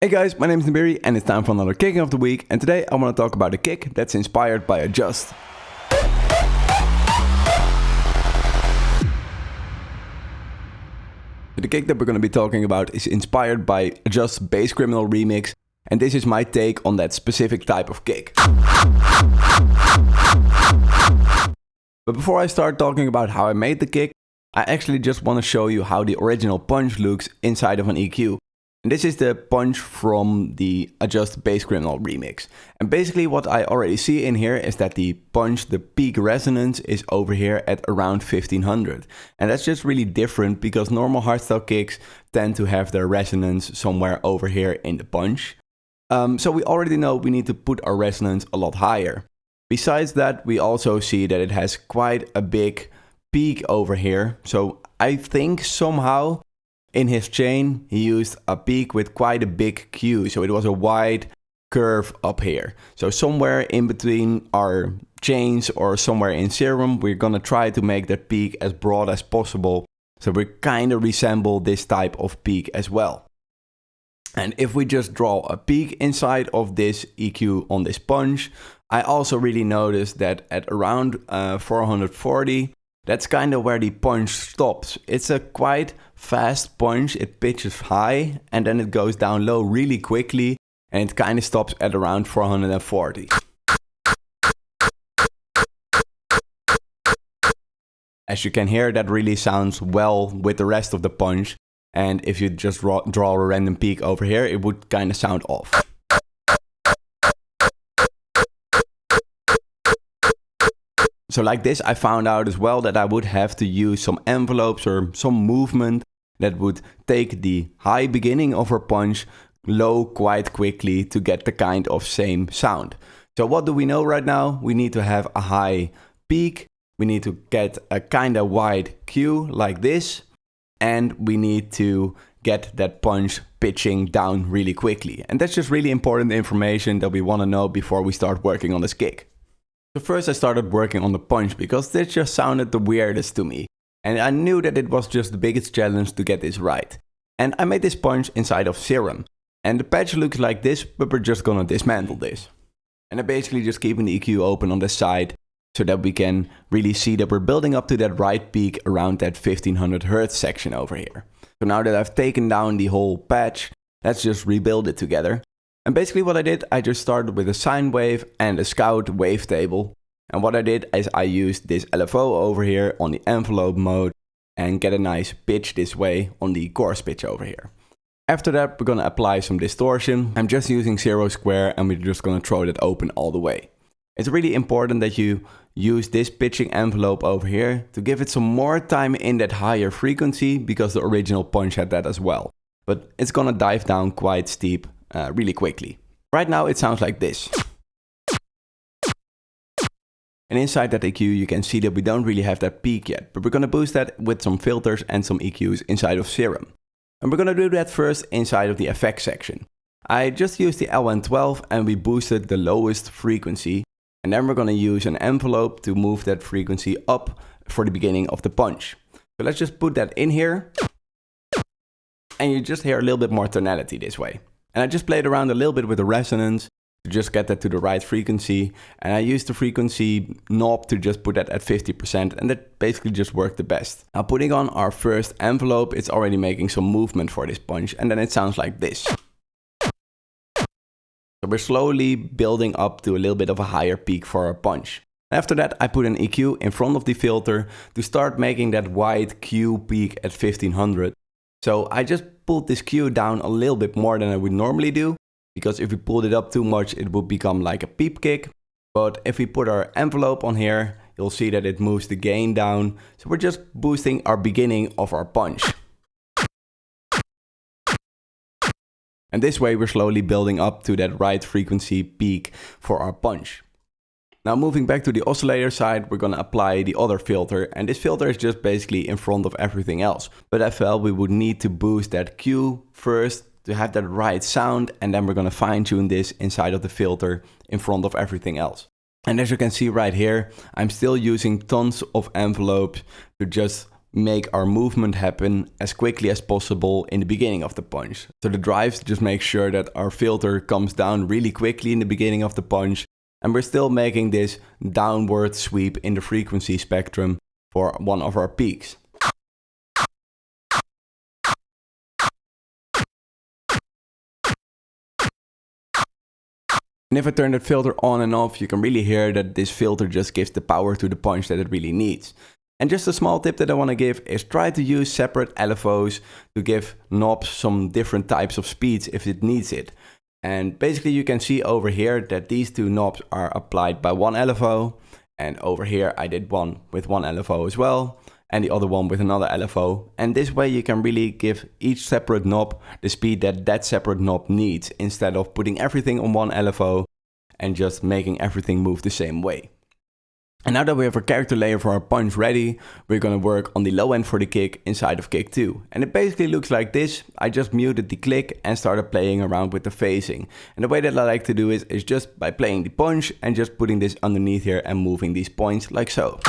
Hey guys, my name is Nibiri and it's time for another kicking of the week, and today I want to talk about a kick that's inspired by Adjuzt. The kick that we're going to be talking about is inspired by Adjuzt Bass Criminal Remix, and this is my take on that specific type of kick. But before I start talking about how I made the kick, I actually just want to show you how the original punch looks inside of an EQ. And this is the punch from the Adjuzt Bass Criminal Remix. And basically what I already see in here is that the punch, the peak resonance, is over here at around 1500. And that's just really different because normal hardstyle kicks tend to have their resonance somewhere over here in the punch. So we already know we need to put our resonance a lot higher. Besides that, we also see that it has quite a big peak over here. So I think somehow in his chain, he used a peak with quite a big Q, so it was a wide curve up here. So somewhere in between our chains or somewhere in SERUM, we're gonna try to make that peak as broad as possible. So we kind of resemble this type of peak as well. And if we just draw a peak inside of this EQ on this punch, I also really noticed that at around 440, that's kind of where the punch stops. It's a quite fast punch, it pitches high and then it goes down low really quickly and it kind of stops at around 440. As you can hear, that really sounds well with the rest of the punch, and if you just draw a random peak over here, it would kind of sound off. So like this, I found out as well that I would have to use some envelopes or some movement that would take the high beginning of our punch low quite quickly to get the kind of same sound. So what do we know right now? We need to have a high peak, we need to get a kind of wide Q like this, and we need to get that punch pitching down really quickly. And that's just really important information that we want to know before we start working on this kick. So first I started working on the punch because this just sounded the weirdest to me. And I knew that it was just the biggest challenge to get this right. And I made this punch inside of SERUM. And the patch looks like this, but we're just gonna dismantle this. And I'm basically just keeping the EQ open on the side so that we can really see that we're building up to that right peak around that 1500 Hz section over here. So now that I've taken down the whole patch, let's just rebuild it together. And basically what I did, I just started with a sine wave and a scout wavetable. And what I did is I used this LFO over here on the envelope mode and get a nice pitch this way on the coarse pitch over here. After that, we're gonna apply some distortion. I'm just using 0 square and we're just gonna throw that open all the way. It's really important that you use this pitching envelope over here to give it some more time in that higher frequency because the original punch had that as well. But it's gonna dive down quite steep really quickly. Right now it sounds like this. And inside that EQ you can see that we don't really have that peak yet, but we're gonna boost that with some filters and some EQs inside of SERUM. And we're gonna do that first inside of the effects section. I just used the L112 and we boosted the lowest frequency, and then we're gonna use an envelope to move that frequency up for the beginning of the punch. So let's just put that in here, and you just hear a little bit more tonality this way. And I just played around a little bit with the resonance to just get that to the right frequency. And I used the frequency knob to just put that at 50%, and that basically just worked the best. Now putting on our first envelope, it's already making some movement for this punch, and then it sounds like this. So we're slowly building up to a little bit of a higher peak for our punch. After that, I put an EQ in front of the filter to start making that wide Q peak at 1500. So I just pulled this Q down a little bit more than I would normally do, because if we pulled it up too much, it would become like a peep kick. But if we put our envelope on here, you'll see that it moves the gain down. So we're just boosting our beginning of our punch. And this way we're slowly building up to that right frequency peak for our punch. Now moving back to the oscillator side, we're gonna apply the other filter, and this filter is just basically in front of everything else. But I felt we would need to boost that Q first to have that right sound, and then we're gonna fine tune this inside of the filter in front of everything else. And as you can see right here, I'm still using tons of envelopes to just make our movement happen as quickly as possible in the beginning of the punch. So the drives just make sure that our filter comes down really quickly in the beginning of the punch, and we're still making this downward sweep in the frequency spectrum for one of our peaks. And if I turn that filter on and off, you can really hear that this filter just gives the power to the punch that it really needs. And just a small tip that I want to give is try to use separate LFOs to give knobs some different types of speeds if it needs it. And basically you can see over here that these two knobs are applied by one LFO, and over here I did one with one LFO as well, and the other one with another LFO. And this way you can really give each separate knob the speed that that separate knob needs, instead of putting everything on one LFO and just making everything move the same way. And now that we have our character layer for our punch ready, we're going to work on the low end for the kick inside of kick 2. And it basically looks like this. I just muted the click and started playing around with the phasing. And the way that I like to do is just by playing the punch and just putting this underneath here and moving these points like so.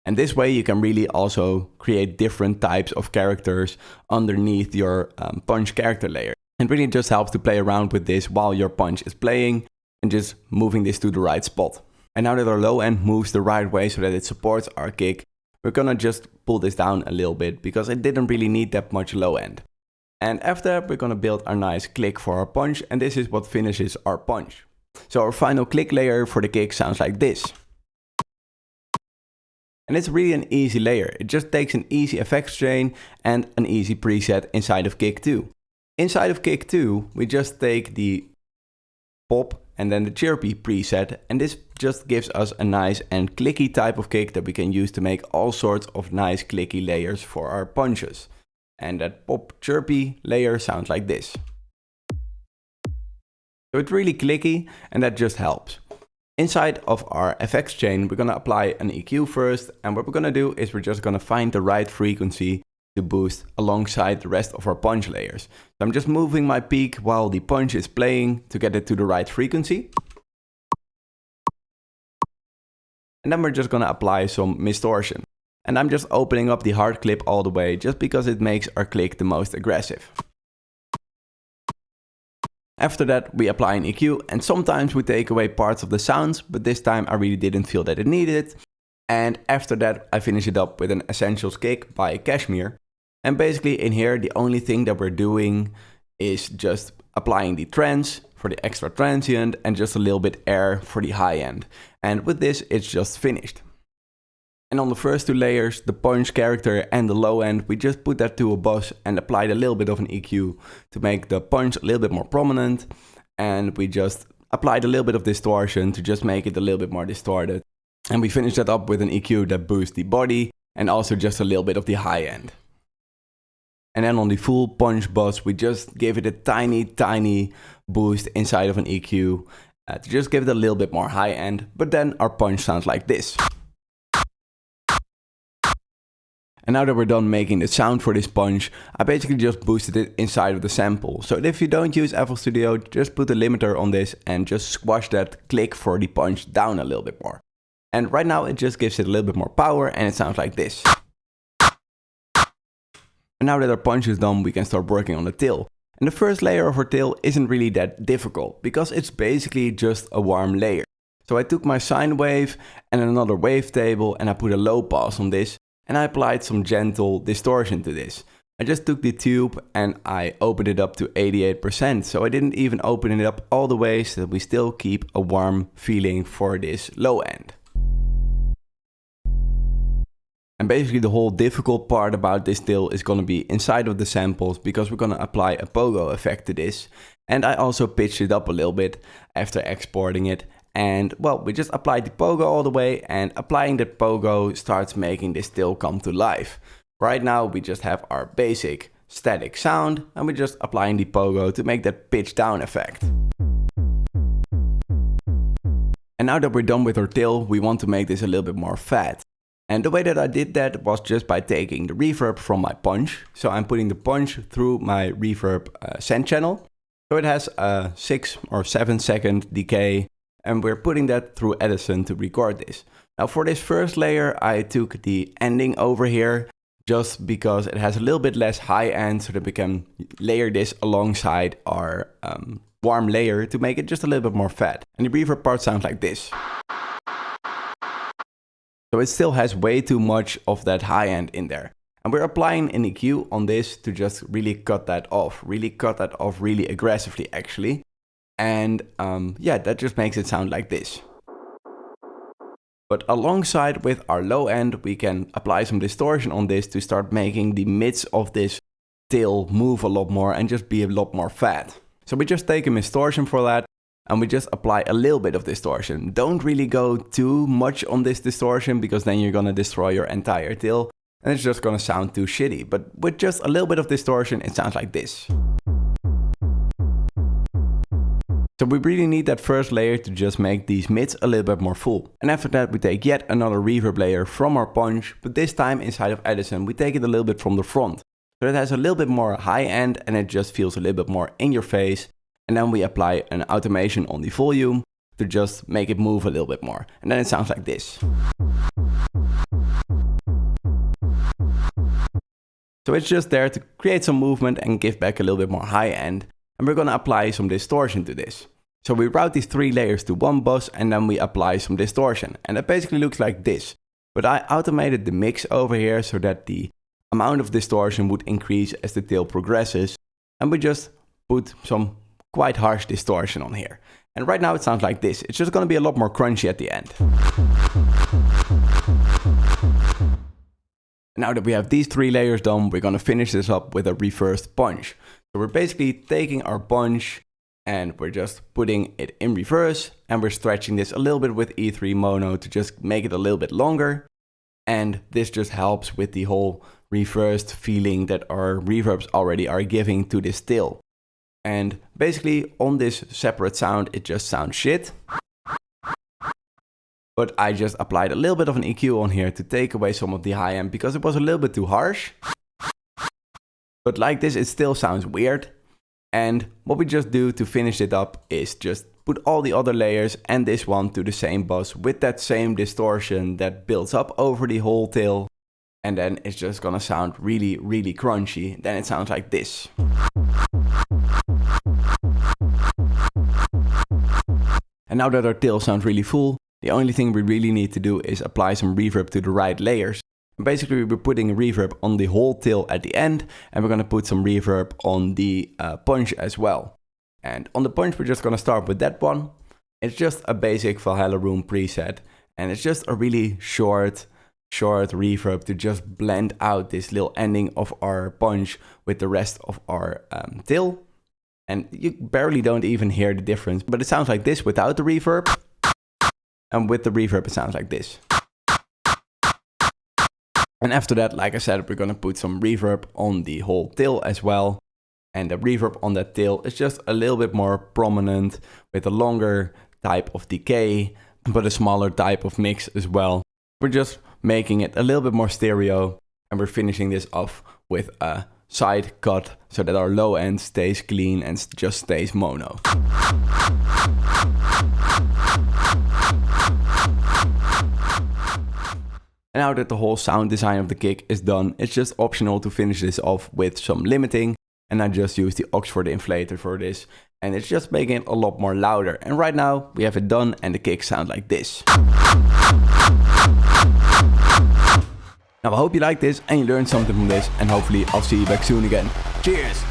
And this way you can really also create different types of characters underneath your punch character layer. And really just helps to play around with this while your punch is playing and just moving this to the right spot. And now that our low end moves the right way so that it supports our kick, we're gonna just pull this down a little bit because it didn't really need that much low end. And after that we're gonna build our nice click for our punch, and this is what finishes our punch. So our final click layer for the kick sounds like this. And it's really an easy layer. It just takes an easy effects chain and an easy preset inside of kick 2. Inside of kick 2, we just take the pop and then the chirpy preset, and this just gives us a nice and clicky type of kick that we can use to make all sorts of nice clicky layers for our punches. And that pop chirpy layer sounds like this. So it's really clicky, and that just helps. Inside of our effects chain, we're going to apply an EQ first, and what we're going to do is we're just going to find the right frequency to boost alongside the rest of our punch layers. So I'm just moving my peak while the punch is playing to get it to the right frequency. And then we're just going to apply some distortion. And I'm just opening up the hard clip all the way just because it makes our click the most aggressive. After that, we apply an EQ, and sometimes we take away parts of the sounds, but this time I really didn't feel that it needed it. And after that, I finish it up with an Essentials kick by Cashmere. And basically in here, the only thing that we're doing is just applying the trance for the extra transient and just a little bit air for the high end. And with this, it's just finished. And on the first two layers, the punch character and the low end, we just put that to a bus and applied a little bit of an EQ to make the punch a little bit more prominent. And we just applied a little bit of distortion to just make it a little bit more distorted. And we finished that up with an EQ that boosts the body and also just a little bit of the high end. And then on the full punch bus, we just gave it a tiny boost inside of an EQ to just give it a little bit more high end. But then our punch sounds like this. And now that we're done making the sound for this punch, I basically just boosted it inside of the sample. So if you don't use FL Studio, just put a limiter on this and just squash that click for the punch down a little bit more. And right now it just gives it a little bit more power and it sounds like this. And now that our punch is done, we can start working on the tail. And the first layer of our tail isn't really that difficult because it's basically just a warm layer. So I took my sine wave and another wavetable and I put a low pass on this. And I applied some gentle distortion to this. I just took the tube and I opened it up to 88%. So I didn't even open it up all the way so that we still keep a warm feeling for this low end. And basically the whole difficult part about this tail is going to be inside of the samples because we're going to apply a pogo effect to this. And I also pitched it up a little bit after exporting it. And well, we just applied the pogo all the way, and applying the pogo starts making this tail come to life. Right now we just have our basic static sound and we're just applying the pogo to make that pitch down effect. And now that we're done with our tail, we want to make this a little bit more fat. And the way that I did that was just by taking the reverb from my punch. So I'm putting the punch through my reverb send channel. So it has a 6 or 7 second decay, and we're putting that through Adjuzt to record this. Now for this first layer, I took the ending over here just because it has a little bit less high end, so that we can layer this alongside our warm layer to make it just a little bit more fat. And the reverb part sounds like this. So it still has way too much of that high end in there. And we're applying an EQ on this to just really cut that off really aggressively actually. And yeah, that just makes it sound like this. But alongside with our low end, we can apply some distortion on this to start making the mids of this tail move a lot more and just be a lot more fat. So we just take a distortion for that, and we just apply a little bit of distortion. Don't really go too much on this distortion, because then you're gonna destroy your entire tail and it's just gonna sound too shitty. But with just a little bit of distortion, it sounds like this. So we really need that first layer to just make these mids a little bit more full. And after that, we take yet another reverb layer from our punch, but this time inside of Adjuzt, we take it a little bit from the front. So it has a little bit more high end and it just feels a little bit more in your face. And then we apply an automation on the volume to just make it move a little bit more. And then it sounds like this. So it's just there to create some movement and give back a little bit more high end. And we're going to apply some distortion to this. So we route these 3 layers to one bus and then we apply some distortion. And it basically looks like this. But I automated the mix over here so that the amount of distortion would increase as the tail progresses. And we just put some quite harsh distortion on here. And right now it sounds like this. It's just going to be a lot more crunchy at the end. Now that we have these 3 layers done, we're going to finish this up with a reversed punch. So we're basically taking our punch and we're just putting it in reverse, and we're stretching this a little bit with E3 mono to just make it a little bit longer. And this just helps with the whole reversed feeling that our reverbs already are giving to this tail. And basically on this separate sound, it just sounds shit. But I just applied a little bit of an EQ on here to take away some of the high end because it was a little bit too harsh. But like this, it still sounds weird. And what we just do to finish it up is just put all the other layers and this one to the same bus with that same distortion that builds up over the whole tail. And then it's just gonna sound really, really crunchy. Then it sounds like this. And now that our tail sounds really full, the only thing we really need to do is apply some reverb to the right layers. And basically we're putting a reverb on the whole tail at the end, and we're going to put some reverb on the punch as well. And on the punch we're just going to start with that one. It's just a basic SERUM preset, and it's just a really short reverb to just blend out this little ending of our punch with the rest of our tail. And you barely don't even hear the difference, but it sounds like this without the reverb. And with the reverb it sounds like this. And after that, like I said, we're going to put some reverb on the whole tail as well. And the reverb on that tail is just a little bit more prominent with a longer type of decay, but a smaller type of mix as well. We're just making it a little bit more stereo, and we're finishing this off with a side cut so that our low end stays clean and just stays mono. And now that the whole sound design of the kick is done, it's just optional to finish this off with some limiting. And I just use the Oxford inflator for this. And it's just making it a lot more louder. And right now we have it done and the kicks sound like this. Now I hope you liked this and you learned something from this. And hopefully I'll see you back soon again. Cheers!